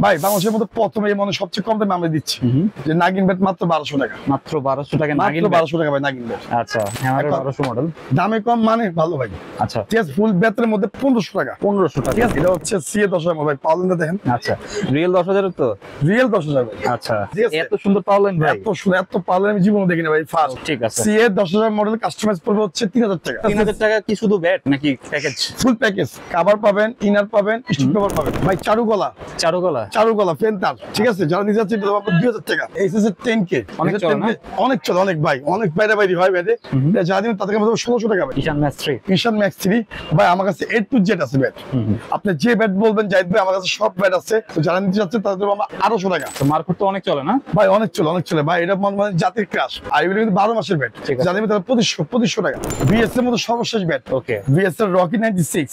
ভাই বাংলাদেশের মধ্যে প্রথমে মানে সবচেয়ে কম দামে আমরা দিচ্ছি যে নাগিন ব্যাট মাত্র 1200 টাকা। মাত্র 1200 টাকা নাগিন ব্যাট। 1200 টাকা ভাই নাগিন ব্যাট। আচ্ছা হ্যামারের 1200 মডেল। দামে কম মানে ভালো ভাই। আচ্ছা ঠিক আছে, ফুল ব্যাটের মধ্যে 1500 টাকা। 1500 টাকা। ঠিক আছে, এটা হচ্ছে সিএ 10000 ভাই, পাওয়ার লাইনটা দেখেন। আচ্ছা রিয়েল 10000 এর তো? রিয়েল 10000 ভাই। আচ্ছা এত সুন্দর পাওয়ার লাইন ভাই? এত সুন্দর, এত পাওয়ার লাইন আমি জীবনে দেখিনি ভাই, ফার্স্ট। ঠিক আছে। সিএ 10000 মডেল কাস্টমাইজ পড়বে হচ্ছে 3000 টাকা। 3000 টাকা কি শুধু ব্যাট নাকি প্যাকেজ? ফুল প্যাকেজ, কভার পাবেন, ইনার পাবেন, স্টিক কভার পাবেন ভাই, চারুকলা ফেন্টার। ঠিক আছে, যারা নিতে যাচ্ছে 2000 টাকা। এইচএস এর 10K অনেক চলে না? অনেক চলে, অনেক ভাই, অনেক বাইরে বাইরে হয় ব্যাটে। যা দিন তাদের কাছে 1600 টাকা ভাই। ঈশান ম্যাক্স 3 ভাই, আমার কাছে A to Z আছে ব্যাট। আপনি যে ব্যাট বলবেন যাইদ ভাই, আমার কাছে সব ব্যাট আছে। তো যারা নিতে যাচ্ছে তাদের আমরা 800 টাকা। মার্কেট তো অনেক চলে না ভাই? অনেক চলে ভাই, এটা মানে জাতির ক্রাশ। আর এগুলো কিন্তু 12 মাসের ব্যাট, জানেন তারা 2500 টাকা। বিএস এর মতো সর্বশেষ ব্যাট, ওকে, বিএস এর রকি 96,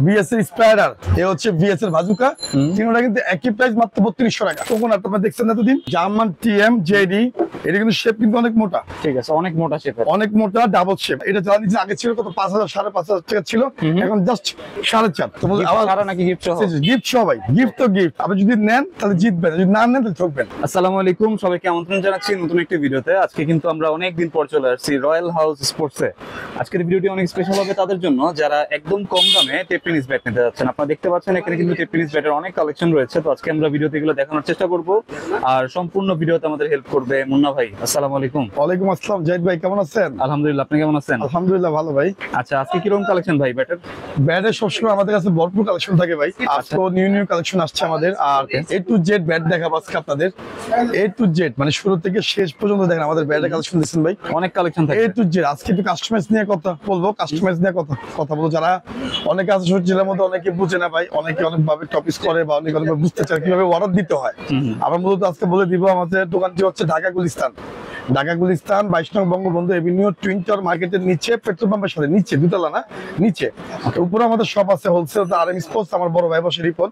বিএস এর স্পাইডার, এ হচ্ছে বিএস এর বাজুকা। তিনটা কিন্তু একই প্রাইস, মাত্র 3200 টাকা। কোকোনাট আপনারা দেখছেন এতদিন, জার্মান টিএম জেডি, এটা কিন্তু শেপ কিন্তু অনেক মোটা। ঠিক আছে, অনেক মোটা শেপ, অনেক মোটা ডাবল শেপ। এটা যারা নিচে আগে ছিল কত 5000 5500 টাকা ছিল, এখন জাস্ট 4.5। তোমাদের আবার সারা নাকি গিফট সহ? গিফট সহ ভাই, গিফট তো গিফট। আপনি যদি নেন তাহলে জিতবেন, যদি না নেন তাহলে ঠকবেন। আসসালামু আলাইকুম, সবাইকে আমন্ত্রণ জানাচ্ছি নতুন একটি ভিডিওতে। আজকে কিন্তু আমরা অনেক দিন পর চলে আসছি রয়্যাল হাউস স্পোর্টসে। আজকের ভিডিওটি অনেক স্পেশাল হবে তাদের জন্য যারা একদম কম দামে টেপ টেনিস ব্যাট নিতে যাচ্ছেন। আপনারা দেখতে পাচ্ছেন এখানে কিন্তু টেপ টেনিস ব্যাটের অনেক কালেকশন রয়েছে। তো আজকে আমরা ভিডিওতে এগুলো দেখানোর চেষ্টা করব, আর সম্পূর্ণ ভিডিওতে আমাদের হেল্প করবে মুন্না ভাই। আসসালামু আলাইকুম। ওয়ালাইকুম আসসালাম জাহিদ ভাই, কেমন আছেন? আলহামদুলিল্লাহ, আপনি কেমন আছেন? আলহামদুলিল্লাহ ভালো ভাই। আচ্ছা আজকে কিরকম কালেকশন ভাই ব্যাটের? ব্যাটের সবসময় আমাদের কাছে ভরপুর কালেকশন থাকে ভাই। আজকে নিউ কালেকশন আসছে আমাদের, আর A to Z ব্যাট দেখাবো আজকে আপনাদের। A to Z মানে শুরু থেকে শেষ পর্যন্ত দেখেন আমাদের ব্যাটের কালেকশন দেখছেন ভাই, অনেক কালেকশন থাকে। A to Z আজকে একটু কাস্টমাইজ নিয়ে কথা বলবো, কাস্টমাইজ নিয়ে কথা বলবো। যারা অনেকে আছে জেলার মধ্যে, অনেকে বুঝে না ভাই, অনেকে অনেকভাবে টপিস করে বা অনেকে অনেকভাবে বুঝতে চায় কিভাবে অর্ডার দিতে হয়। আমরা মূলত আজকে বলে দিব, আমাদের দোকানটি হচ্ছে ঢাকা গুলিস্তান 22 নং বঙ্গবন্ধু এভিনিউ, টুইন টাওয়ার মার্কেটের নিচে, পেট্রোল পাম্পের সাথে নিচে, দুতলা না নিচে। উপরে আমাদের শপ আছে হোলসেল RM স্পোর্টস, আমার বড় ভাই বসে রিপোর্ট।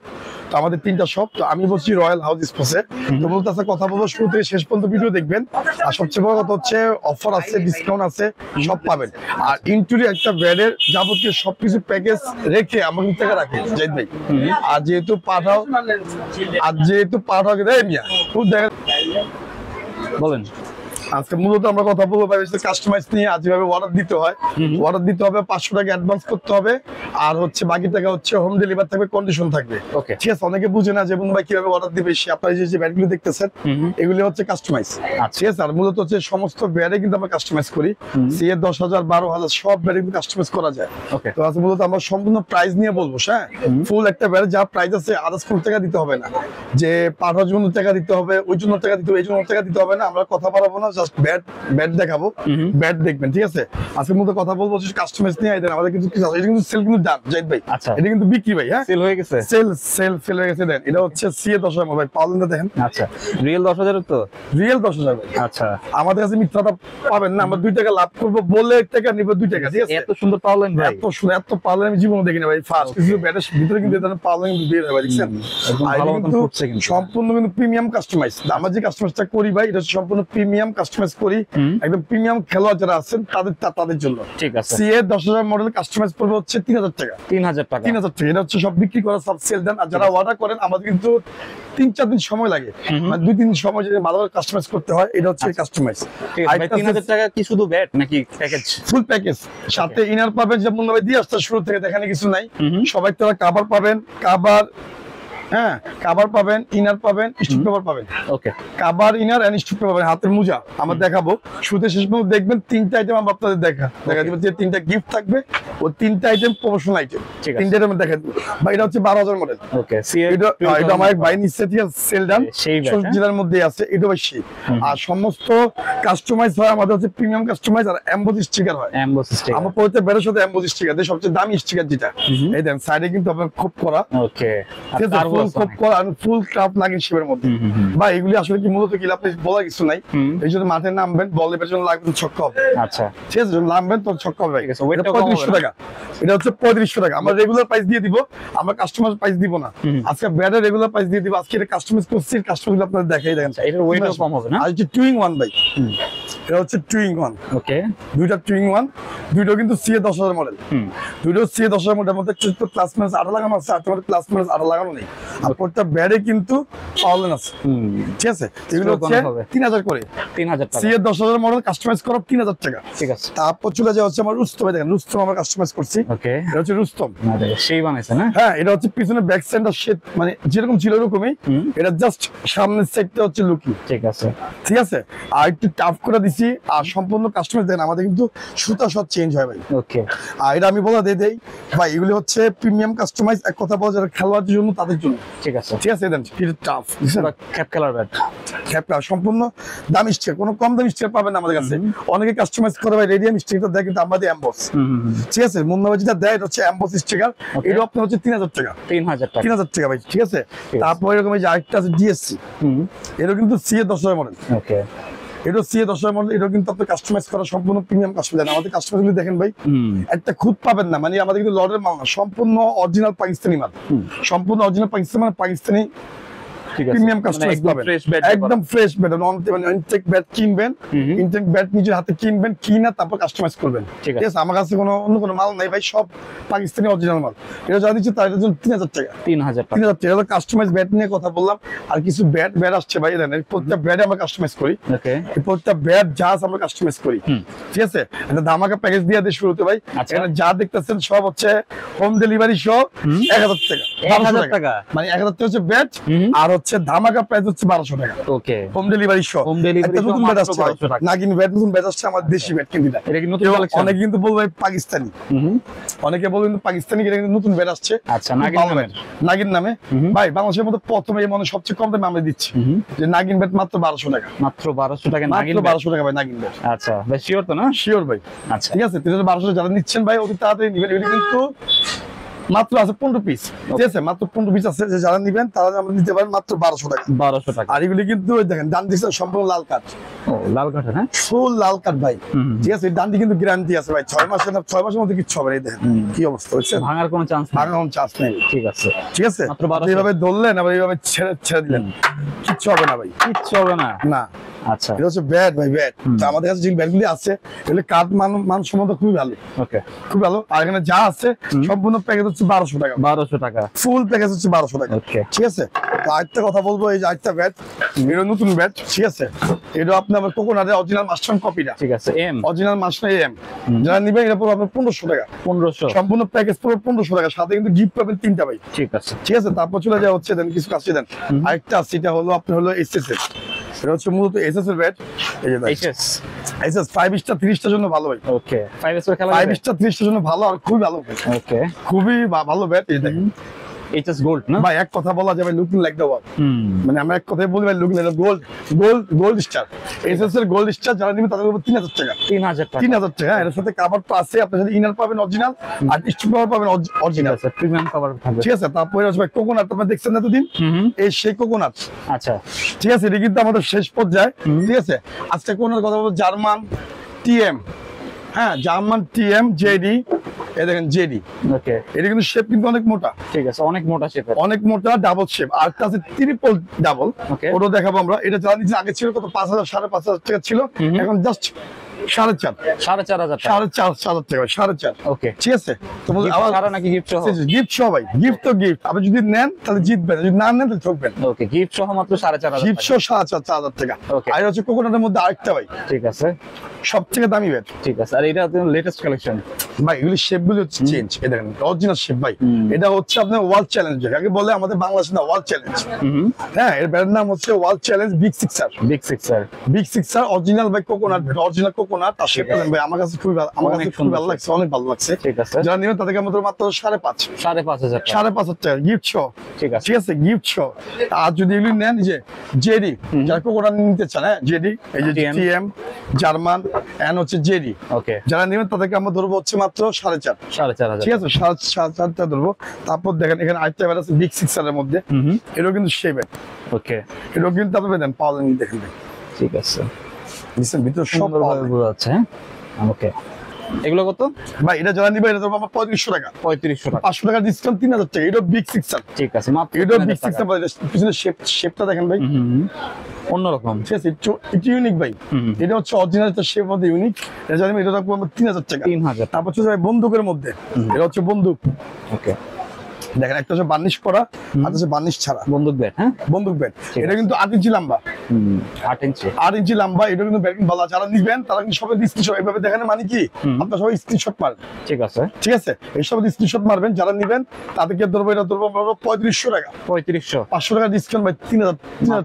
তো আমাদের 3টা শপ। তো আমি বলছি রয়্যাল হাউস স্পোর্টসে। তো বলতে আছে কথা বলবো, শুরু থেকে শেষ পর্যন্ত ভিডিও দেখবেন। আর সবচেয়ে বড় কথা হচ্ছে অফার আছে, ডিসকাউন্ট আছে, সব পাবেন। আর ইনটুরি একটা ব্যাডের যাবতীয় সবকিছু প্যাকেজ রেখে আমার টাকা রাখি জাহিদ ভাই। আর যেহেতু পাঠাও মিয়া খুব দেখা বলেন। আজকে মূলত আমরা কথা বলবো কাস্টমাইজ নিয়ে। আজ যেভাবে অর্ডার দিতে হয়, অর্ডার দিতে হবে 500 টাকা অ্যাডভান্স করতে হবে, আর হচ্ছে বাকি টাকা হচ্ছে হোম ডেলিভারি থাকবে, কন্ডিশন থাকবে। ওকে ঠিক আছে। অনেকে বুঝে না যে ভাই কিভাবে অর্ডার দিবে। আপনারা যে ব্যাটগুলো দেখতেছেন এগুলো হচ্ছে কাস্টমাইজ। ঠিক আছে। আর মূলত হচ্ছে সমস্ত ব্যাটে কিন্তু আমরা কাস্টমাইজ করি। সিএ 10000 12000 সব ব্যাটে কিন্তু কাস্টমাইজ করা যায়। ওকে। তো আজকে মূলত আমরা সম্পূর্ণ প্রাইস নিয়ে বলবো। হ্যাঁ, ফুল একটা ব্যাট যা প্রাইস আছে আদার্স কোনো টাকা দিতে হবে না, যে পাঠার জন্য টাকা দিতে হবে, ওই জন্য টাকা দিতে হবে, এই জন্য টাকা দিতে হবে না। আমরা কথা বাড়াবো না, জাস্ট ব্যাট দেখাবো, ব্যাট দেখবেন। ঠিক আছে। আজকের মধ্যে কথা বলবো কাস্টমাইজ নিয়ে। আমাদের কিন্তু এটা কিন্তু সেল কিন্তু ডান জাহিদ ভাই। আচ্ছা, এটা কিন্তু বিক্রি ভাই। হ্যাঁ, সেল হয়ে গেছে, সেল হয়ে গেছে। দেন এটা হচ্ছে সিএ 10000 ভাই, পাওয়ার লাইনটা দেখেন। আচ্ছা, রিয়েল 10000 তো? রিয়েল 10000 ভাই। আচ্ছা, আমাদের কাছে মিথ্যাটা পাবেন না। আমরা 2 টাকা লাভ করব বলে টাকা নিব, 2 টাকা। ঠিক আছে। এত সুন্দর পাওয়ার লাইন ভাই, এত সুন্দর, এত পাওয়ার লাইন আমি জীবনে দেখিনি ভাই, ফার্স্ট। কিছু ব্যাটের ভিতরে কিন্তু এটা পাওয়ার লাইন দিয়ে দেয় ভাই, দেখছেন? ভালো মতন ফুটছে কিন্তু, সম্পূর্ণ কিন্তু প্রিমিয়াম কাস্টমাইজ। আমরা যে কাস্টমাইজটা করি ভাই, এটা সম্পূর্ণ প্রিমিয়াম কাস্টমাইজ করি, একদম প্রিমিয়াম খেলোয়াড় যারা আছেন তাদের জন্য। ঠিক আছে। সিএ 10000 মডেল কাস্টমাইজ পড়বে হচ্ছে 3000 টাকা। 3000 টাকা। এটা হচ্ছে সব বিক্রি করা, সব সেল দেন। আর যারা অর্ডার করেন আমাদের কিন্তু 3-4 দিন সময় লাগে, মানে 2-3 দিন সময় যদি ভালোভাবে কাস্টমাইজ করতে হয়। এটা হচ্ছে কাস্টমাইজ। 3000 টাকা কি শুধু ব্যাট নাকি প্যাকেজ? ফুল প্যাকেজ, সাথে ইনার পাবেন, যেমন ভাবে দিয়ে আসতে শুরু থেকে দেখানে কিছু নাই। সবাই তারা কভার পাবেন, হ্যাঁ কভার পাবেন, ইনার পাবেন, স্টিক কভার পাবেন। Okay, cover, inner and stick cover, হাতের মোজা আমরা দেখাবো। শুরুতে শেষ পর্যন্ত দেখবেন 3টা আইটেম আমরা আপনাদের দেখা দিব, যে 3টা গিফট থাকবে, ও 3টা আইটেম প্রমোশনাল আইটেম, 3টা আইটেম দেখা দিব ভাই। এটা হচ্ছে 12000 মডেল। ওকে, এটা আমার এক ভাই নিচ্ছে, ঠিক আছে, সেল ডান, জেলার মধ্যে আছে। এটা ভাই সেই। আর সমস্ত কাস্টমাইজ হয় আমাদের হচ্ছে প্রিমিয়াম কাস্টমাইজ, আর এমবোস স্টিকার হয়। এমবোস স্টিকার আমরা প্রত্যেক ব্যাটের সাথে এমবোস স্টিকার দেই, সবচেয়ে দামি স্টিকার যেটা। এই দেন সাইডে কিন্তু আপনার খুব করা। ওকে, ফুল কাপ লাগে শিবের মধ্যে ভাই। এগুলি আসলে কি মূলত কি আপনি বলা কিছু নাই। এই জন্য মাঠে নামবেন, বল এর জন্য লাগবে ছক্কা হবে। আচ্ছা ঠিক আছে, নামবেন তো ছক্কা হবে। 3500 টাকা। এটা হচ্ছে 3500 টাকা। আমরা রেগুলার প্রাইস দিয়ে দিব, আমরা কাস্টমার প্রাইস দিব না। আজকে ব্যাটের রেগুলার প্রাইস দিয়ে দিব। আজকে এটা কাস্টমাইজ করছি, কাস্টমার আপনাদের দেখাই দেখেন। এটার ওয়েটও কম হবে না। আর হচ্ছে 2-in-1 ভাই, এটা হচ্ছে টুইং ওয়ান। ওকে, দুইটা টুইং ওয়ান, দুইটাও কিন্তু সিএ 10,000 মডেল। দুইটাও সিএ 10,000 মডেল মধ্যে প্লাস মাইনাস 8 লাগানো আছে, আর তোমার প্লাস মাইনাস 8 লাগানো নেই। আর প্রত্যেকটা ব্যাডে কিন্তু পাওয়ার আছে, ঠিক আছে? এগুলো হচ্ছে 3000 করে, 3000 টাকা। সিএ 10,000 মডেল কাস্টমাইজ করা 3000 টাকা, ঠিক আছে। তারপর চলে যাওয়া হচ্ছে আমার রুস্তমে, দেখেন রুস্তম আমরা কাস্টমাইজ করছি। ওকে, এটা হচ্ছে রুস্তম, সেই বানাইছে না? হ্যাঁ, এটা হচ্ছে পিছনে ব্যাক সাইডটা শেড মানে যেরকম ছিল এরকমই, এটা জাস্ট সামনের সাইডটা হচ্ছে লুকিং, ঠিক আছে, ঠিক আছে? আর একটু টাফ করে দিছি, আর সম্পূর্ণ কাস্টমাইজ দেখেন আমাদের কিন্তু সুতা সব চেঞ্জ হয় ভাই। ওকে, আর এটা আমি বলা দিয়ে দেই ভাই, এগুলি হচ্ছে প্রিমিয়াম কাস্টমাইজ, এক কথা বলা যারা খেলোয়াড়দের জন্য, তাদের জন্য, ঠিক আছে, ঠিক আছে? দেন এটা টাফ ক্যাপ কালার ব্যাট, ক্যাপটা সম্পূর্ণ দামি স্টিকার, কোনো কম দামি স্টিকার পাবেন না আমাদের কাছে। অনেকে কাস্টমাইজ করে ভাই রেডিয়াম স্টিকারটা দেয়, কিন্তু আমাদের এমবস, ঠিক আছে? মুন্না ভাই যেটা দেয় এটা হচ্ছে এমবস স্টিকার, এটা আপনার হচ্ছে 3000 টাকা, 3000 টাকা, 3000 টাকা ভাই, ঠিক আছে? তারপর এরকম এই যে আরেকটা আছে ডিএসসি, এটা কিন্তু সিএ 10,000 মডেল। ওকে, এটা সিএ 10,000 মডেল, এটা কিন্তু আপনি কাস্টমাইজ করা সম্পূর্ণ প্রিমিয়াম কাস্টমাইজ। আমাদের কাস্টমাইজ গুলো দেখেন ভাই, একটা খুদ পাবেন না, মানে আমাদের কিন্তু লটের মাল না, সম্পূর্ণ অরিজিনাল পাকিস্তানি মাল, সম্পূর্ণ অরিজিনাল পাকিস্তানি মানে পাকিস্তানি প্রিমিয়াম কাস্টমাইজ পাবেন, একদম ফ্রেশ ব্যাট, মানে ইনটেক ব্যাট কিনবেন, ইনটেক ব্যাট নিজের হাতে কিনবেন, কিনা তারপর কাস্টমাইজ করবেন, ঠিক আছে? আমার কাছে কোনো অন্য কোনো মাল নাই ভাই, সব পাকিস্তানি অরিজিনাল মাল। এটা যা দিচ্ছে তার জন্য 3000 টাকা, 3000 টাকা, 3000 টাকা। কাস্টমাইজ ব্যাট নিয়ে কথা বললাম, আর কিছু ব্যাট আসছে ভাই, দেন প্রত্যেকটা ব্যাটে আমরা কাস্টমাইজ করি। ওকে, প্রত্যেকটা ব্যাট জাস্ট আমরা কাস্টমাইজ করি, ঠিক আছে? এটা ধামাকা প্যাকেজ দিয়ে দিই শুরুতে ভাই। এখানে যা দেখতেছেন সব হচ্ছে হোম ডেলিভারি সহ 1000 টাকা, 1000 টাকা, মানে 1000 টাকা হচ্ছে ব্যাট, আর হচ্ছে ধামাকা প্রাইস হচ্ছে 1200 টাকা। ওকে, হোম ডেলিভারি সহ। হোম ডেলিভারি একটা নতুন ব্যাট আসছে, নাগিন ব্যাট, নতুন ব্যাট আসছে, আমার দেশি ব্যাট কিনতে দেয়। এটা কি নতুন কালেকশন? অনেকে কিন্তু বলবে পাকিস্তানি, অনেকে বলবে কিন্তু পাকিস্তানি, এটা কিন্তু নতুন ব্যাট আসছে। আচ্ছা, নাগিন নামে, নাগিন নামে ভাই, বাংলাদেশের মধ্যে প্রথমে মানে সবচেয়ে কম দামে আমরা দিচ্ছি, যে নাগিন ব্যাট মাত্র 1200 টাকা, মাত্র 1200 টাকা নাগিন, মাত্র 1200 টাকা ভাই নাগিন ব্যাট। আচ্ছা ভাই, শিওর তো না? শিওর ভাই। আচ্ছা, ঠিক আছে, 1200 যারা নিচ্ছেন ভাই অতি তাড়াতাড়ি নিবেন, এটা কিন্তু মাত্র আছে 15 পিস, ঠিক আছে? মাত্র 15 পিস আছে, যে যারা নিবেন তারা আমরা নিতে পারেন মাত্র 1200 টাকা, 1200 টাকা। আর এগুলি কিন্তু ওই দেখেন ডান দিকে সম্পূর্ণ লাল কাঠ, ও লাল কাঠ, হ্যাঁ, ফুল লাল কাঠ ভাই, ঠিক আছে? ডান দিকে কিন্তু গ্যারান্টি আছে ভাই, 6 মাসের মধ্যে কিচ্ছু হবে না। এই দেখেন কি অবস্থা হচ্ছে, ভাঙার কোনো চান্স নেই, ভাঙার কোনো চান্স নেই, ঠিক আছে, ঠিক আছে? মাত্র 1200। এইভাবে ধরলেন আবার এইভাবে ছেড়ে দিলেন, কিচ্ছু হবে না ভাই, কিচ্ছু হবে না। না। আচ্ছা, এটা হচ্ছে ব্যাট ভাই, ব্যাট। তো আমাদের কাছে যে ব্যাটগুলি আছে এগুলো কাঠ মানসম্মত খুবই ভালো, ওকে, খুব ভালো। আর এখানে যা আছে সম্পূর্ণ প্যাকেজ হচ্ছে 1200 টাকা, 1200 টাকা, ফুল প্যাকেজ হচ্ছে 1200 টাকা, ওকে, ঠিক আছে? তো আরেকটা কথা বলবো, এই যে আরেকটা ব্যাট, এটা নতুন ব্যাট, ঠিক আছে? এটা আপনি আমার কোকোনাটের অরিজিনাল মাস্টার কপিটা, ঠিক আছে, এম অরিজিনাল মাস্টার এম, যারা নিবেন এটা পুরো আপনার 1500 টাকা, 1500, সম্পূর্ণ প্যাকেজ পুরো 1500 টাকা, সাথে কিন্তু গিফট পাবেন 3টা ভাই, ঠিক আছে, ঠিক আছে? তারপর চলে যাওয়া হচ্ছে দেন কিছু কাছে দেন, আরেকটা আছে, এটা হলো আপনার হলো এসএস এর, এটা হচ্ছে মূলত এসএস এর ব্যাট। এই যে এইচএস, এসএস 5 স্টার 30টার জন্য ভালো ভাই, ওকে, 5 স্টার খেলা 5 স্টার 30টার জন্য ভালো, আর খুবই ভালো, ওকে, খুবই ভালো ব্যাট। এই দেখেন এইচএস গোল্ড না ভাই, এক কথা বলা যাবে লুকিং লাইক দ্য ওয়াল, মানে আমরা এক কথাই বলি ভাই, looking like gold star, SS এর গোল্ড স্টার যারা নিবে তাদের উপর 3000 টাকা, 3000 টাকা, 3000 টাকা। এর সাথে কভার তো আছে, আপনার সাথে ইনার পাবেন অরিজিনাল, আর স্টিক কভার পাবেন অরিজিনাল, আচ্ছা, প্রিমিয়াম কভার থাকবে, ঠিক আছে? তারপরে হচ্ছে ভাই কোকোনাট, আপনারা দেখছেন না এতদিন, এই সেই কোকোনাট, আচ্ছা, ঠিক আছে? এটা কিন্তু আমাদের শেষ পর্যায়ে, ঠিক আছে? আজকে কোকোনাট কথা বলবো, জার্মান টিএম, হ্যাঁ, জার্মান টিএম জেডি, এই দেখেন জেডি, ওকে, এটা কিন্তু শেপ কিন্তু অনেক মোটা, ঠিক আছে, অনেক মোটা শেপের, অনেক মোটা ডাবল শেপ, আর একটা আছে ট্রিপল ডাবল, Okay. ওটা দেখাবো আমরা। এটা যারা নিচে আগে ছিল কত 5000 5500 টাকা ছিল, এখন জাস্ট 4.5 4500 টাকা, 4.5 টাকা, 4.5, ওকে, ঠিক আছে? তো আবার সারা নাকি গিফট সহ? গিফট সহ ভাই, গিফট তো গিফট, আপনি যদি নেন তাহলে জিতবেন, যদি না নেন তাহলে ঠকবেন। ওকে, গিফট সহ মাত্র 4500 গিফট সহ 4.5 টাকা। Okay. আর হচ্ছে কোকোনাটের মধ্যে আরেকটা ভাই, ঠিক আছে, সব থেকে দামি ব্যাট ঠিক আছে, আর এটা হচ্ছে লেটেস্ট কালেকশন ভাই, এগুলি শেপ গুলি হচ্ছে চেঞ্জ, এই দেখেন অরিজিনাল শেপ ভাই, এটা হচ্ছে আপনার ওয়ার্ল্ড চ্যালেঞ্জ, আগে বলে আমাদের বাংলাদেশে না ওয়ার্ল্ড চ্যালেঞ্জ, হ্যাঁ, এর ব্যাটের নাম হচ্ছে world challenge big সিক্সার, big সিক্সার, big সিক্সার original ভাই, কোকোনাট ব্যাট, অরিজিনাল কোকোনাট, আর শেপটা ভাই আমার কাছে খুবই ভালো, আমার কাছে খুবই ভালো লাগছে, অনেক ভালো লাগছে, ঠিক আছে, যারা নেবেন তাদেরকে আমাদের মাত্র 5.5 5500 টাকা, 5.5 টাকা গিফট শো, ঠিক আছে, ঠিক আছে? Gift show. আর যদি এগুলি নেন, যে জেডি, যারা কোকোনাট নিতে চান, হ্যাঁ, জেডি, এই যে TM, টিএম জার্মান এন্ড হচ্ছে জেডি, ওকে, যারা নেবেন তাদেরকে আমরা ধরবো হচ্ছে মাত্র 4.5, 4500, ঠিক আছে? 4.5 টাকা ধরবো। তারপর দেখেন এখানে আরেকটা ব্যাট আছে বিগ সিক্সারের মধ্যে, এটাও কিন্তু সেই ব্যাট, ওকে, এটাও কিন্তু আপনি দেন পাওয়া দেখেন ভাই, ঠিক আছে, বুঝছেন? ভিতরে সব সুন্দর পাওয়া ভাবে যায়। বোঝা যাচ্ছে, হ্যাঁ, ওকে, এগুলো কত? ভাই এটা যারা নিবে এটা ধরবো আমরা 3500 টাকা, 3500 টাকা, 500 টাকা ডিসকাউন্ট, 3000 টাকা। এটা বিগ সিক্সার, ঠিক আছে, মাত্র এটা বিগ 3000 টাকা। সিক্সার, পিছনে শেপটা দেখেন ভাই, অন্যরকম। ঠিক আছে, একটু ইউনিক ভাই। এটা হচ্ছে অরিজিনাল, এটা শেপ মধ্যে ইউনিক। এটা জানি এটা রাখবো আমরা 3000 টাকা। 3000। তারপর হচ্ছে ভাই বন্দুকের মধ্যে, এটা হচ্ছে বন্দুক। ওকে, দেখেন একটা হচ্ছে বার্নিশ করা, আর হচ্ছে বার্নিশ ছাড়া বন্দুক ব্যাট। হ্যাঁ, বন্দুক ব্যাট। এটা কিন্তু 8 ইঞ্চি লম্বা, 8 ইঞ্চি। 8 ইঞ্চি লম্বা। এটা কিন্তু ব্যাটিং ভালো। যারা নিবেন তারা কিন্তু সবাই স্ক্রিনশট এইভাবে দেখেন, মানে কি আপনারা সবাই স্ক্রিনশট মারবেন। ঠিক আছে, ঠিক আছে, এই সব স্ক্রিনশট মারবেন যারা নিবেন। তাদেরকে ধরবো, এটা ধরবো 3500 টাকা। 3500, 500 টাকা ডিসকাউন্ট ভাই, 3000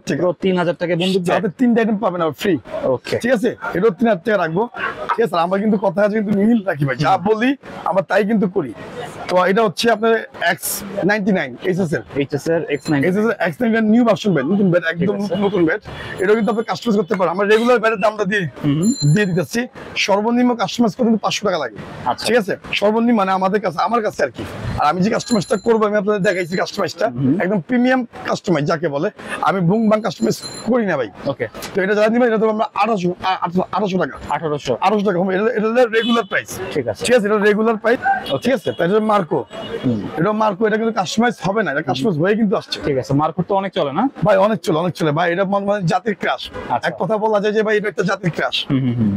টাকা। 3000 টাকা বন্দুক ব্যাট। যাতে 3টা আইটেম পাবেন আর ফ্রি। ওকে, ঠিক আছে, এটাও 3000 টাকা রাখবো। ঠিক আছে, আমরা কিন্তু কথা আছে কিন্তু মিল রাখি ভাই, যা বলি আমরা তাই কিন্তু করি। তো এটা হচ্ছে আপনার X99 এইচএস এইচএস এর X9 নিউ ভার্সন ব্যাট, নতুন ব্যাট, একদম নতুন ব্যাট। এটা কিন্তু আপনি কাস্টমাইজ করতে পারেন। আমরা রেগুলার ব্যাটের দামটা দিয়ে দিতেছি। সর্বনিম্ন কাস্টমাইজ করতে কিন্তু 500 টাকা লাগে। আচ্ছা। ঠিক আছে, সর্বনিম্ন মানে আমাদের কাছে, আমার কাছে আর কি। আর আমি যে কাস্টমাইজটা করবো, আমি আপনাদের দেখাইছি কাস্টমাইজটা একদম প্রিমিয়াম কাস্টমাইজ যাকে বলে। আমি বুং বাং কাস্টমাইজ করি না ভাই। ওকে, তো এটা যারা নিবেন, এটা তো আমরা 1800 টাকা। 1800 টাকা হবে। এটা রেগুলার প্রাইস। ঠিক আছে, ঠিক আছে, এটা রেগুলার প্রাইস। ঠিক আছে, তাই এটা মার্কো। এটা মার্কো, এটা কিন্তু কাস্টমাইজ হবে না, এটা কাস্টমাইজ হয়ে কিন্তু আসছে। ঠিক আছে। মার্কো তো অনেক চলে না ভাই? অনেক চলে ভাই। এটা মানে জাতির ক্রাশ। আচ্ছা। এক কথা বলা যায় যে ভাই এটা একটা জাতির ক্রাশ,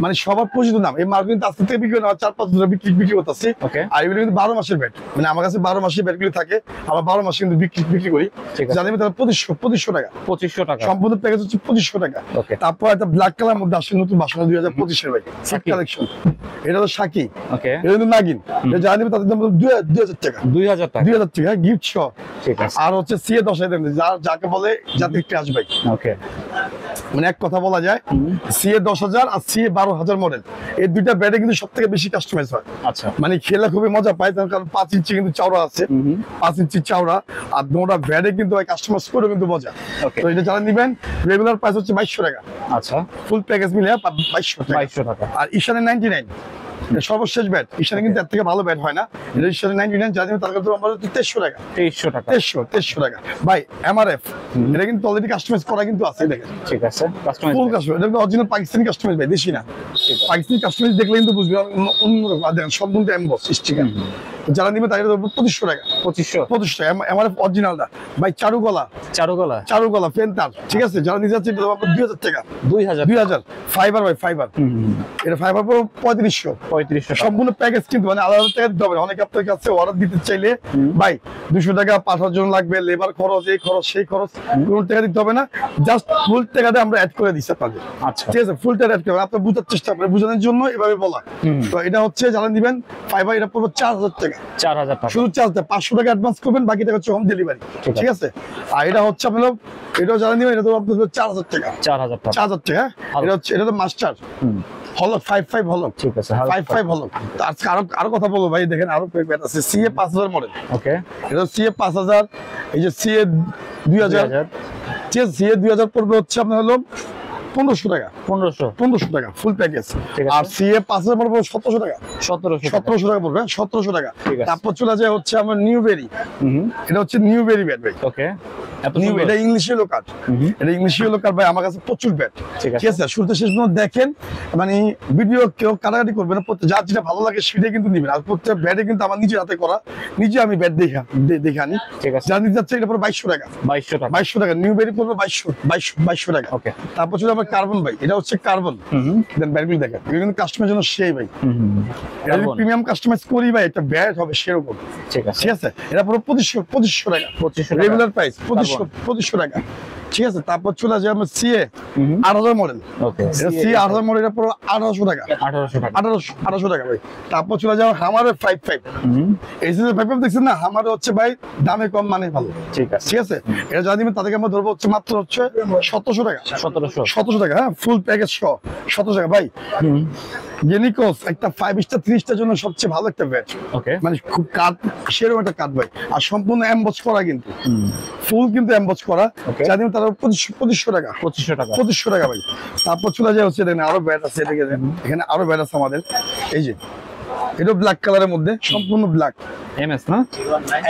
মানে সবার পরিচিত নাম। এই মার্কো কিন্তু আজকে থেকে বিক্রি না, 4-5 ধরে বিক্রি করতেছি। ওকে, আর এগুলো কিন্তু 12 মাসের ব্যাট, মানে আমার কাছে 12 মাসের ব্যাটগুলো থাকে। আমরা 12 মাসে কিন্তু বিক্রি করি। জানি তাহলে 2500 টাকা। 2500 টাকা সম্পূর্ণ প্যাকেজ হচ্ছে 2500 টাকা। ওকে, তারপর একটা ব্ল্যাক কালার মধ্যে আসে নতুন ভাষণ 2025 এর ভাই সেট কালেকশন। এটা হলো শাকি। ওকে, এটা কিন্তু নাগিন। এটা জানি তাদের দাম 2000 টাকা। 2000 টাকা। 2000 টাকা গিফট সহ। ঠিক আছে। আর হচ্ছে সিএ 10 দেন, যাকে বলে জাতির ক্রাশ ভাই। ওকে, মানে এক কথা বলা যায় সিএ 10,000 আর সিএ 12,000 মডেল, এই দুইটা ব্যাটে কিন্তু সব থেকে বেশি কাস্টমাইজ হয়। আচ্ছা, মানে খেলে খুবই মজা পায়, তার কারণ 5 ইঞ্চি কিন্তু চওড়া আছে। 5 ইঞ্চি চওড়া আর দুটো ব্যাটে কিন্তু কাস্টমাইজ করে কিন্তু মজা। ওকে, তো এটা যারা নিবেন, রেগুলার প্রাইস হচ্ছে 2200 টাকা। আচ্ছা, ফুল প্যাকেজ মিলে 2200 টাকা। আর ঈশানের 99 সর্বশেষ ব্যাট। ঈশানে কিন্তু এর থেকে ভালো ব্যাট হয় না। এটা ঈশানের 99 যারা নিবেন তার কাছে আমরা 2300 টাকা। 2300 টাকা। 2300 টাকা ভাই। এমআরএফ এটা কিন্তু অলরেডি কাস্টমাইজ করা কিন্তু আছে, দেখেন। ঠিক আছে, কাস্টমাইজ ফুল কাস্টমাইজ। এটা কিন্তু অরিজিনাল পাকিস্তানি কাস্টমাইজ ভাই, দেশি না। পাকিস্তানি কাস্টমাইজ দেখলে কিন্তু বুঝবেন অন্যরকম। আর দেখেন সব কিন্তু এমবস স্টিকার। যারা নিবে তাদের 2500 টাকা। 2500 টাকা এমআরএফ অরিজিনালটা ভাই। চারুগলা পেন্টার। ঠিক আছে, যারা নিতে যাচ্ছে 2000 টাকা। 2000 ফাইবার ভাই, ফাইবার। এটা ফাইবার 3500 সম্পূর্ণ প্যাকেজ কিন্তু, মানে আলাদা টাকা দিতে হবে। অনেকে আপনার কাছে অর্ডার দিতে চাইলে ভাই 200 টাকা পাঠানোর জন্য লাগবে, লেবার খরচ, এই খরচ সেই খরচ, কোনো টাকা দিতে হবে না। জাস্ট ফুল টাকাটা আমরা অ্যাড করে দিচ্ছি আপনাদের। আচ্ছা, ঠিক আছে, ফুল টাকা অ্যাড করে আপনি বুঝার চেষ্টা করেন, বোঝানোর জন্য এভাবে বলা। তো এটা হচ্ছে যারা নিবেন ফাইবার, এটা পড়বে 4000 টাকা। 4000 টাকা শুধু 500 টাকা অ্যাডভান্স করবেন, বাকি টাকা হচ্ছে হোম ডেলিভারি। ঠিক আছে, আর এটা হচ্ছে আপনার, এটাও যারা নিবেন, এটা তো আপনাদের 4000 টাকা। 4000 টাকা। এটা তো মাস্টার হলক 55 হলক। ঠিক আছে, 55 হলক। তো আজকে আরো কথা বলবো ভাই, দেখেন আরো ব্যাট আছে। CA 5000 model. ওকে, এটা সিএ 5000। এই যে সিএ 2000। ঠিক আছে, সিএ 2000 পড়বে হচ্ছে আপনার হলো 1500 টাকা। 1500 টাকা ফুল প্যাকেজ। আর সিএ 5000 পড়বে 1700 টাকা। 1700 টাকা পড়বে, 1700 টাকা। তারপর চলে যায় হচ্ছে আমার নিউবেরি। এটা হচ্ছে নিউবেরি ব্যাট ভাই। ওকে, এটা ইংলিশ ইয়েলো কার্ড। এটা ইংলিশ ইয়েলো কার্ড ভাই, আমার কাছে প্রচুর ব্যাট। ঠিক আছে, শুরুতে শেষ পর্যন্ত দেখেন, মানে ভিডিও কেউ কাটাকাটি করবে না, যার যেটা ভালো লাগে সেটাই কিন্তু নিবেন। আর প্রত্যেক ব্যাটে কিন্তু আমার নিজের হাতে করা, নিজে আমি ব্যাট দেখে আনি। যার নিতে যাচ্ছে এটা পড়বে 2200 টাকা। 2200 টাকা। নিউবেরি পড়বে 2200 টাকা। ওকে, তারপর চলে আমার কার্বন ভাই। এটা হচ্ছে কার্বন। দেন ব্যাটগুলো দেখেন, এটা কিন্তু কাস্টমারের জন্য সেই ভাই। এটা প্রিমিয়াম কাস্টমাইজ করি ভাই, একটা ব্যাট হবে সেরকম। ঠিক আছে, এটা পুরো 2500 টাকা। রেগুলার প্রাইস 2500 টাকা। ঠিক আছে, তারপর চলে যায় আমার সিএ 8000 মডেল। এটা সিএ 8000 মডেল, এটা পুরো 1800 টাকা। 1800 টাকা ভাই। তারপর চলে যায় হামারে 55। এই যে 55 দেখছেন না, হামারে হচ্ছে ভাই দামে কম মানে ভালো। ঠিক আছে, এটা যারা দিবেন তাদেরকে আমরা ধরবো হচ্ছে মাত্র হচ্ছে 1700 টাকা। 1700 টাকা। হ্যাঁ, ফুল প্যাকেজ সহ 1700 টাকা ভাই। জেনিকস একটা 5 স্টার 3 স্টার জন্য সবচেয়ে ভালো একটা ব্যাট। ওকে, মানে খুব কাট, সেরকম একটা কাট ভাই। আর সম্পূর্ণ এমবস করা কিন্তু, ফুল কিন্তু এমবস করা। যারা দিবেন তারা 2500 টাকা। 2500 টাকা ভাই। তারপর চলে যায় হচ্ছে দেখেন আরো ব্যাট আছে। এখানে আরো ব্যাট আছে আমাদের। এই যে এটা ব্ল্যাক কালারের মধ্যে সম্পূর্ণ ব্ল্যাক, এমএস না,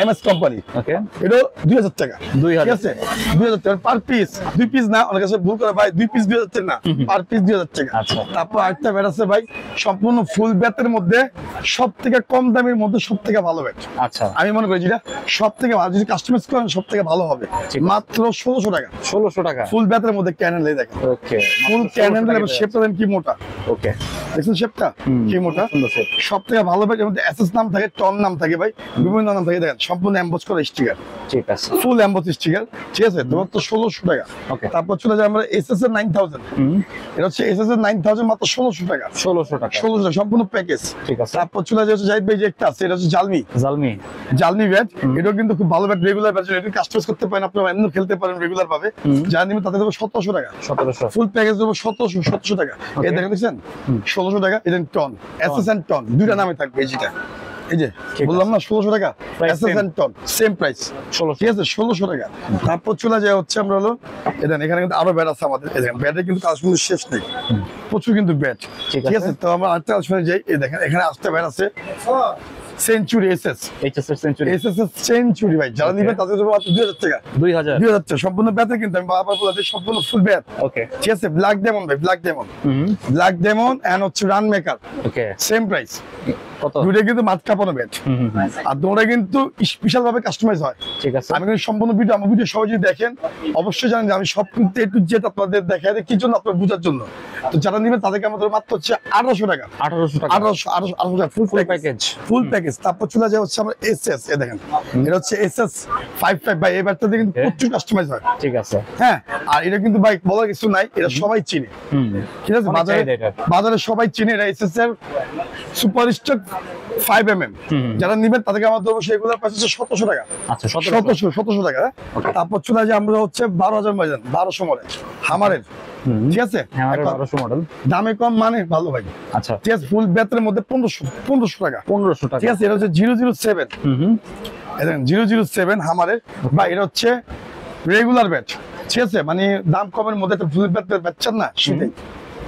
এমএস কোম্পানি। ওকে, এটা 2000 টাকা, 2000 ঠিক আছে 2000 টাকা পার পিস, 2 পিস না, অনেক কাছে ভুল করে ভাই 2 পিস 2000 টাকা না, পার পিস 2000 টাকা। আচ্ছা। তারপর আরেকটা ব্যাট আছে ভাই সম্পূর্ণ ফুল ব্যাটের মধ্যে সবথেকে কম দামের মধ্যে সবথেকে ভালো ব্যাট। আচ্ছা, আমি মনে করি যেটা সবথেকে ভালো, যদি কাস্টমাইজ করেন সবথেকে ভালো হবে। ঠিক। মাত্র 1600 টাকা, 1600 টাকা। ফুল ব্যাটের মধ্যে ক্যানেল দেখেন, ওকে, ফুল ক্যানেল এবং শেপটা দেন কি মোটা, ওকে, দেখছেন শেপটা কি মোটা, সুন্দর শেপ। সব থেকে ভালো ভাই। এর মধ্যে এসএস নাম থাকে, টন নাম থাকে ভাই, বিভিন্ন নাম থাকে, দেখেন সম্পূর্ণ এমবস করা স্টিকার, ঠিক আছে, ফুল এমবস স্টিকার, ঠিক আছে। তোমার তো 1600 টাকা। ওকে। তারপর চলে যায় আমরা এসএস এর 9000, এটা হচ্ছে এসএস এর 9000 মাত্র 1600 টাকা, 1600 টাকা, 1600 টাকা সম্পূর্ণ প্যাকেজ। ঠিক আছে। তারপর চলে যায় হচ্ছে জাহিদ ভাই যে একটা আছে, এটা হচ্ছে জালমি, জালমি, জালমি ব্যাট, এটাও কিন্তু খুব ভালো ব্যাট, রেগুলার ব্যাট, এটা কাস্টমাইজ করতে পারেন আপনারা, এমনি খেলতে পারেন রেগুলার ভাবে। যারা নিবেন তাদের দেবো 1700 টাকা, 1700, ফুল প্যাকেজ দেবো 1700 টাকা। এই দেখেন দেখছেন 1600 টাকা, এটা টন এসএস এন্ড টন দুইটা নামে থাকবে। এই যেটা এই যে বললাম না 1600 টাকা, Price SS same. And ton same price, 1600, ঠিক আছে 1600 টাকা। তারপর চলে যায় হচ্ছে আমরা হলো এখানে, এখানে কিন্তু আরো ব্যাট আছে আমাদের, এই দেখেন ব্যাটের কিন্তু কাজ কিন্তু শেষ নেই, প্রচুর কিন্তু ব্যাট, ঠিক ঠিক আছে। আছে। তো আমরা আরেকটা শুনে যাই, এই দেখেন এখানে আসতে ব্যাট আছে সেঞ্চুরি এসএস, এইচএস এর সেঞ্চুরি, এসএস এর সেঞ্চুরি ভাই, যারা নিবেন তাদের জন্য মাত্র 2000 টাকা, 2000, 2000 টাকা সম্পূর্ণ ব্যাটে, কিন্তু আমি বারবার বলছি সম্পূর্ণ ফুল ব্যাট, ওকে, ঠিক আছে। ব্ল্যাক ডেমন ভাই, black demon, black demon and হচ্ছে run maker, okay, same price, কত? দুটো কিন্তু মাছ কাঁপানো ব্যাট, আর দুটো কিন্তু স্পেশাল ভাবে কাস্টমাইজ হয়। ঠিক আছে, আমি কিন্তু সম্পূর্ণ ভিডিও, আমার ভিডিও সবাই যদি দেখেন অবশ্যই জানেন যে আমি সব কিন্তু এ টু জেড আপনাদের দেখাই দিই, কি জন্য আপনার বোঝার জন্য। তো যারা নেবেন তাদেরকে আমাদের মাত্র হচ্ছে 1800 টাকা, 1800 টাকা, 1800 টাকা ফুল প্যাকেজ, ফুল প্যাকেজ। তারপর চলে যায় হচ্ছে আমরা এসএস, এ দেখেন এটা হচ্ছে এসএস 55 ভাই, এই ব্যাটটাতে কিন্তু প্রচুর কাস্টমাইজ হয়, ঠিক আছে, হ্যাঁ। আর এটা কিন্তু ভাই বলার কিছু নাই, এটা সবাই চিনে, ঠিক আছে, অনেক বাজারে চাহিদা এটার। বাজারে সবাই চিনে, এটা এসএস এর সুপার স্টক 5mm। যারা নিবেন তাদেরকে আমার দেবো সেগুলোর প্রাইস হচ্ছে 1700 টাকা, আচ্ছা, 1700, 1700 টাকা। তারপর চলে যায় আমরা হচ্ছে 12000 মডেল, 1200 মডেল হামারের, ঠিক আছে। হ্যাঁ, এখন 1200 মডেল, দামে কম মানে ভালো ভাই, আচ্ছা, ঠিক আছে। ফুল ব্যাটের মধ্যে 1500 টাকা, 1500 টাকা, ঠিক আছে। এটা হচ্ছে 007, এই দেখেন 007 হামারের ভাই, এটা হচ্ছে রেগুলার ব্যাট, ঠিক আছে, মানে দাম কমের মধ্যে একটা ফুল ব্যাট বেচছেন না সেটাই।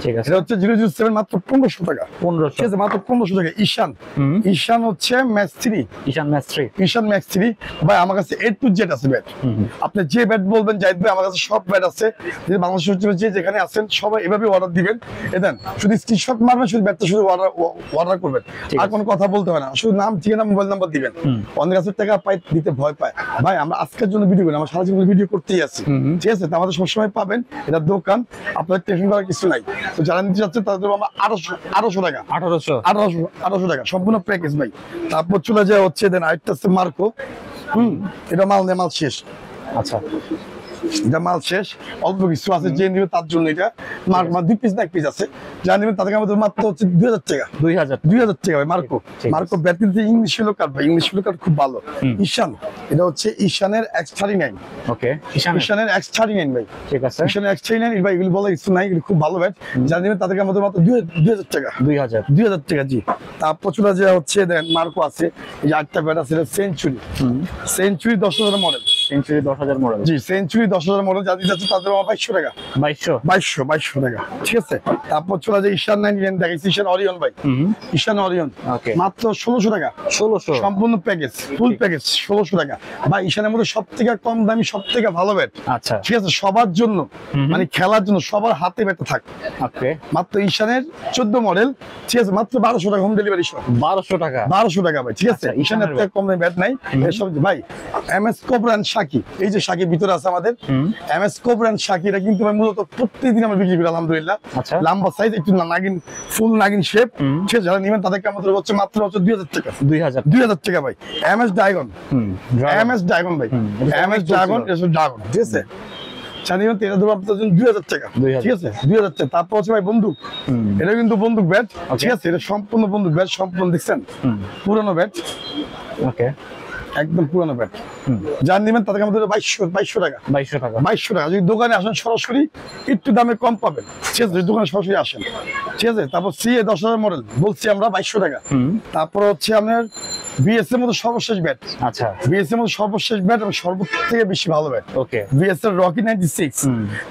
ঠিক আছে, এটা হচ্ছে 007 মাত্র 1500 টাকা, 1500, ঠিক আছে, মাত্র 1500 টাকা। ঈশান, ঈশান হচ্ছে ম্যাক্স 3, ঈশান ম্যাচ 3, ঈশান ম্যাক্স 3 ভাই, আমার কাছে A to Z আছে ব্যাট, আপনি যে ব্যাট বলবেন জাহিদ ভাই আমার কাছে সব ব্যাট আছে। যদি বাংলাদেশের যে যেখানে আছেন সবাই এভাবে অর্ডার দিবেন, এদেন শুধু স্ক্রিনশট মারবেন, শুধু ব্যাটটা শুধু অর্ডার করবেন, আর কোনো কথা বলতে হয় না, শুধু নাম ঠিকানা মোবাইল নাম্বার দিবেন। অনেক কাছে টাকা পাই দিতে ভয় পায় ভাই, আমরা আজকের জন্য ভিডিও করি, আমরা সারা জীবন ভিডিও করতেই আছি, ঠিক আছে। তো আমাদের সবসময় পাবেন, এটা দোকান, আপনাদের টেনশন করার কিছু নাই। তো যারা নিতে চাচ্ছেন তাদের জন্য আমরা 1800 টাকা, 1800 টাকা সম্পূর্ণ প্যাকেজ ভাই। তারপর চলে যায় হচ্ছে দেন আরেকটা আছে মার্কো, এটা মাল নেই, মাল শেষ, আচ্ছা, এটা মাল শেষ, অল্প কিছু আছে, যে নিবে তার জন্য এটা মার্ক, 2 পিস না 1 পিস আছে, যা নিবেন তাদেরকে আমাদের মাত্র হচ্ছে 2000 টাকা, 2000 টাকা ভাই। মার্কো, ঠিক আছে। মার্কো ব্যাট কিন্তু ইংলিশ হলো কার্ড ভাই, ইংলিশ হলো কার্ড খুব ভালো। ঈশান, এটা হচ্ছে ঈশানের X39, ওকে, ঈশানের X39 ভাই, ঠিক আছে, ঈশানের X39 ভাই, এগুলো বলা কিছু নাই, এগুলো খুব ভালো ব্যাট, যা নিবেন তাদেরকে আমাদের মাত্র 2000 টাকা, 2000 টাকা জি। তারপর চলে যায় হচ্ছে দেন মার্কো আছে, এই যে আরেকটা ব্যাট আছে century, century 10000 model, century 10000 model, G century 10000 model, যাদের যাচ্ছে তাদের 2200 টাকা, 2200 টাকা, ঠিক আছে। তারপর চলে যায় ঈশান 99 দেখাইছি, ঈশান অরিয়ন ভাই, ঈশান অরিয়ন ওকে, মাত্র 1600 টাকা, 1600, সম্পূর্ণ প্যাকেজ, ফুল প্যাকেজ 1600 টাকা ভাই। ঈশানের মধ্যে সব থেকে কম দামি, সব থেকে ভালো ব্যাট, আচ্ছা, ঠিক আছে, সবার জন্য, মানে খেলার জন্য সবার হাতে ব্যাটটা থাকে, ওকে, মাত্র ঈশানের 14 মডেল, ঠিক আছে, মাত্র 1200 টাকা হোম ডেলিভারি সহ, 1200 টাকা, 1200 টাকা ভাই, ঠিক আছে। আচ্ছা, ঈশানের ঈশানের থেকে কম দামি ব্যাট নাই এসব ভাই। এমএস কোবরান শাকি, এই যে শাকি ভিতরে আছে আমাদের, এমএস কোবরান শাকি, এটা কিন্তু ভাই মূলত প্রত্যেকদিন আমরা বিক্রি করি আলহামদুলিল্লাহ, আচ্ছা, লম্বা সাইজ, একটু নাগিন, ফুল নাগিন শেপ, ঠিক আছে। যারা নেবেন তাদেরকে আমাদের হচ্ছে মাত্র হচ্ছে 2000 টাকা, 2000 টাকা ভাই। এমএস ড্রাগন, এমএস ড্রাগন ভাই, এমএস ড্রাগন, এসব ড্রাগন, ঠিক আছে। জানিবেন এটা ধরো আপনাদের জন্য 2000 টাকা, ঠিক আছে, 2000 টাকা। তারপর হচ্ছে ভাই বন্দুক, এটা কিন্তু বন্দুক ব্যাট, ঠিক আছে, এটা সম্পূর্ণ বন্দুক ব্যাট, সম্পূর্ণ দেখছেন পুরনো ব্যাট, ওকে, একদম পুরনো ব্যাট। যার নেবেন তাদেরকে আমাদের 2200 টাকা, 2200 টাকা। যদি দোকানে আসেন সরাসরি একটু দামে কম পাবেন, ঠিক আছে, যদি দোকানে সরাসরি আসেন, ঠিক আছে। তারপর সিএ 10000 মডেল বলছি আমরা 2200 টাকা। তারপর হচ্ছে আপনার বিএস এর মতো সর্বশেষ ব্যাট, আচ্ছা বিএস এর মতো সর্বশেষ ব্যাট এবং থেকে বেশি ভালো ব্যাট। ওকে, বিএস এর রকি 96,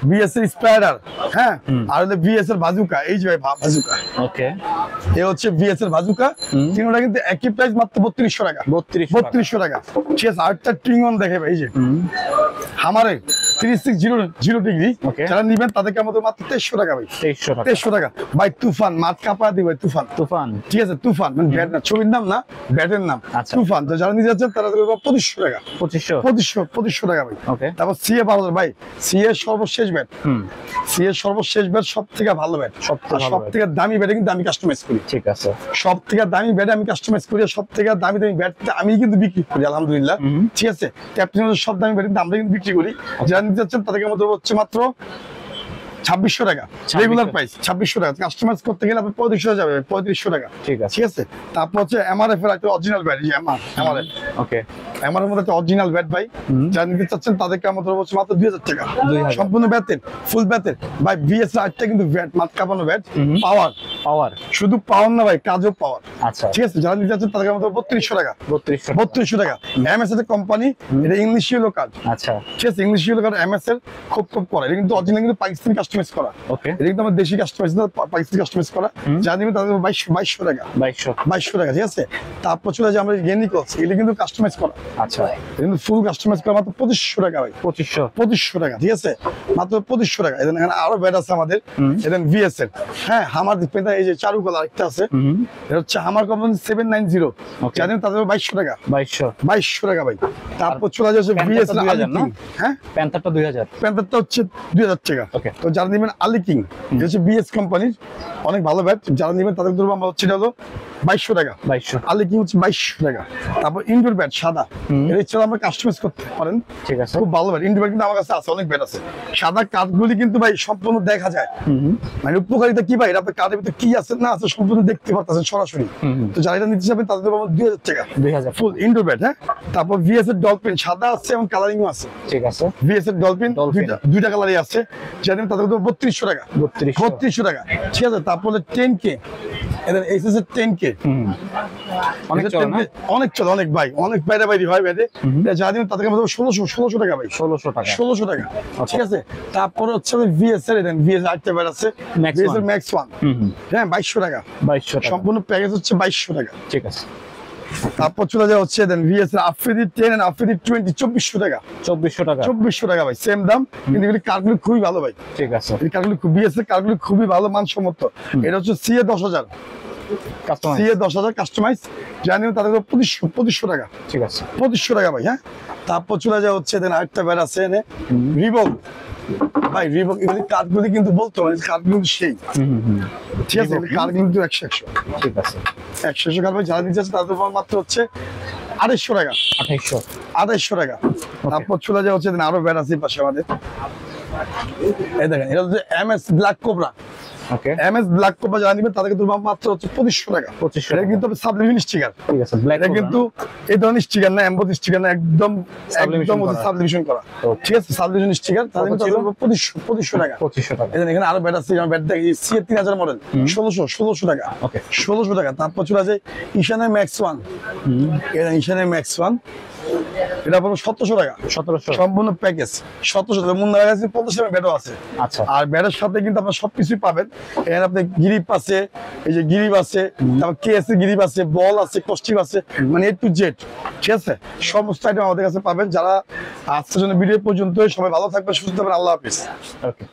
বিএস এর স্পাইডার, হ্যাঁ, আর হলো বিএস এর বাজুকা। এই যে ভাই বাজুকা, ওকে, এ হচ্ছে বিএস এর বাজুকা। তিনটা কিন্তু একই প্রাইস, মাত্র 3200 টাকা। 3200 টাকা। ঠিক আছে, আরেকটা ট্রিঙ্গন দেখে ভাই, এই যে আমারে 3600 ডিগ্রি, যারা নিবেন তাদেরকে আমাদের মাত্র 2300 টাকা ভাই। 2300 টাকা ভাই। তুফান মাঠ কাঁপা দিবে, তুফান, তুফান, ঠিক আছে, তুফান মানে ব্যাট না, ছবির নাম না, ব্যাটের নাম তুফান। তো যারা নিতে যাচ্ছেন তারা 2500 টাকা। 2500 টাকা ভাই। তারপর সিএ 12 ভাই, সিএ সর্বশেষ ব্যাট, সিএ সর্বশেষ ব্যাট, সব থেকে ভালো ব্যাট, সব থেকে দামি ব্যাটে কিন্তু আমি কাস্টমাইজ করি। ঠিক আছে, সব থেকে দামি ব্যাটে আমি কাস্টমাইজ করি, সব থেকে দামি দামি ব্যাট আমি কিন্তু বিক্রি করি আলহামদুলিল্লাহ। ঠিক আছে, ক্যাপ্টেন সব দামি ব্যাট কিন্তু আমরা কিন্তু বিক্রি করি। যারা নিতে যাচ্ছেন তাদেরকে আমাদের হচ্ছে মাত্র 2600 টাকা রেগুলার প্রাইস। 2600 টাকা কাস্টমাইজ করতে গেলে আপনার 3500 যাবে, 3500 টাকা। ঠিক আছে, তারপর হচ্ছে এমআরএফ এর একটা অরিজিনাল ব্যাট, এই যে এমআরএফ, ওকে, এমআরএফ এর মধ্যে একটা অরিজিনাল ব্যাট ভাই, যারা নিতে চাচ্ছেন তাদেরকে আমাদের হচ্ছে মাত্র 2000 টাকা, সম্পূর্ণ ব্যাটের, ফুল ব্যাটের ভাই। বিএস আরটা কিন্তু ব্যাট মাঠ কাঁপানো ব্যাট, পাওয়ার, পাওয়ার, শুধু পাওয়ার না ভাই, কাজও পাওয়ার। আচ্ছা, ঠিক আছে, যারা নিতে চাচ্ছেন তাদেরকে আমাদের 3200 টাকা। 3200 টাকা। এমএস এর কোম্পানি, এটা ইংলিশ ইয়েলো কার্ড। আচ্ছা, ঠিক আছে, ইংলিশ ইয়েলো কার্ড এমএস এর খুব করা, এটা কিন্তু অরিজিনাল কিন্তু পাকিস্তানি কাস্টমাইজ করা। ওকে, এটা কিন্তু আমার দেশি কাস্টমাইজ না, পাকিস্তানি কাস্টমাইজ করা। যারা নিবেন তাদের 2200 টাকা। 2200 টাকা। ঠিক আছে, তারপর চলে যায় আমরা গেনিকলস, এটা কিন্তু কাস্টমাইজ করা। আচ্ছা, কিন্তু ফুল কাস্টমাইজ করা মাত্র 2500 টাকা ভাই। 2500 টাকা। ঠিক আছে, মাত্র 2500 টাকা। এখানে আরো ব্যাট আছে আমাদের, এখানে ভিএস এর, হ্যাঁ, হামার পেদা, এই যে চারুকলা আরেকটা আছে, এটা হচ্ছে হামার কোম্পানি 790, জানেন তাদের 2200 টাকা। 2200 টাকা ভাই। তারপর চলে যাচ্ছে ভিএস এর আলিকিং, হ্যাঁ, প্যান্থারটা 2000, প্যান্থারটা হচ্ছে 2000 টাকা। তো যারা নিবেন আলিকিং, এটা হচ্ছে বিএস কোম্পানির অনেক ভালো ব্যাট, যারা নিবেন তাদের ধরবো আমরা হচ্ছে হলো 2200 টাকা। আলিকিং হচ্ছে 2200 টাকা। তারপর ইনডোর ব্যাট সাদা, এটা ইচ্ছা আমরা কাস্টমাইজ করতে পারেন। ঠিক আছে, খুব ভালো ব্যাট। ইনডোর ব্যাট কিন্তু আমার কাছে আছে, অনেক ব্যাট আছে। সাদা কাঠগুলি কিন্তু ভাই সম্পূর্ণ দেখা যায়, মানে উপকারিতা কি ভাই, এটা আপনার কাঠের ভিতরে কি আছে না আছে সম্পূর্ণ দেখতে পারতেছেন সরাসরি। তো যারা এটা নিতে চাবেন তাদের আমার 2000 টাকা, 2000 ফুল ইনডোর ব্যাট। হ্যাঁ, তারপর ভিএস এর ডলফিন সাদা আছে এবং কালারিংও আছে। ঠিক আছে, ভিএস এর ডলফিন দুইটা কালারই আছে, যাদের তাদের 3200 টাকা। 3200 টাকা। ঠিক আছে, তারপরে 10K, এদের এসএস এর 10K অনেক চলে, অনেক ভাই, অনেক বাইরে বাইরে হয় ব্যাটে। যারা দিন তাদেরকে 1600 টাকা ভাই। 1600 টাকা। ঠিক আছে, তারপর হচ্ছে ভিএস এর, ভিএস আরেকটা ব্যাট আছে, ভিএস এর ম্যাক্স 1, হ্যাঁ, 2200 টাকা। সম্পূর্ণ প্যাকেজ হচ্ছে 2200 টাকা। ঠিক আছে, তারপর চলে যাওয়া হচ্ছে ভিএস এর আফ্রিদি 10 এন্ড আফ্রিদি 20, 2400 টাকা। 2400 টাকা ভাই, সেম দাম, কিন্তু এগুলি কার্ডগুলো খুবই ভালো ভাই। ঠিক আছে, এই কার্ডগুলো ভিএস এর কার্ডগুলো খুবই ভালো মানসম্মত। এটা হচ্ছে সিএ 10000, সিএ 10000 কাস্টমাইজ, জানিও তাদের 2500 টাকা। ঠিক আছে, 2500 টাকা ভাই। হ্যাঁ, তারপর চলে যাওয়া হচ্ছে আরেকটা ব্যাট আছে এনে রিবক ভাই, রিবক এগুলি কার্ডগুলি কিন্তু বলতো মানে কার্ডগুলো সেই। ঠিক আছে, কার্ডগুলো কিন্তু 100। ঠিক আছে, 100 কার্ড ভাই, যারা নিতে চাচ্ছে তাদের মাত্র হচ্ছে 2800 টাকা। 2800 টাকা। তারপর চলে যাওয়া হচ্ছে আরো ব্যাট আছে পাশে আমাদের, এই দেখেন, এটা হচ্ছে এমএস ব্ল্যাক কোবরা। ওকে, এমএস ব্ল্যাক কোবরা যারা নিবেন তাদেরকে তো মাত্র হচ্ছে 2500 টাকা। 2500 এটা কিন্তু সাবলিমিশন স্টিকার। ঠিক আছে, ব্ল্যাক এটা কিন্তু এই ধরনের স্টিকার না, এমবোস স্টিকার না, একদম সাবলিমিশন করা। ঠিক আছে, সাবলিমিশন স্টিকার, তাদের কিন্তু 2500 টাকা। 2500 টাকা। এখানে আরো ব্যাট আছে, ব্যাট দেখি সিএ 3000 মডেল, 1600 টাকা। ওকে, 1600 টাকা। তারপর চলে যায় ঈশানের ম্যাক্স 1, এটা ঈশানের ম্যাক্স 1, এটা পড়বে 1700 টাকা। 1700 সম্পূর্ণ প্যাকেজ 1700 টাকা। মুন্নার কাছে 50 ব্যাটও আছে। আচ্ছা, আর ব্যাটের সাথে কিন্তু আপনার সবকিছুই পাবেন। এখানে আপনি গ্রিপ আছে, এই যে গ্রিপ আছে, তারপর কেএস এর গ্রিপ আছে, বল আছে, কস্টিপ আছে, মানে A to Z। ঠিক আছে, সমস্ত আইটেম আমাদের কাছে পাবেন। যারা আজকের জন্য ভিডিও পর্যন্ত, সবাই ভালো থাকবেন, সুস্থ থাকবেন, আল্লাহ হাফেজ। ওকে।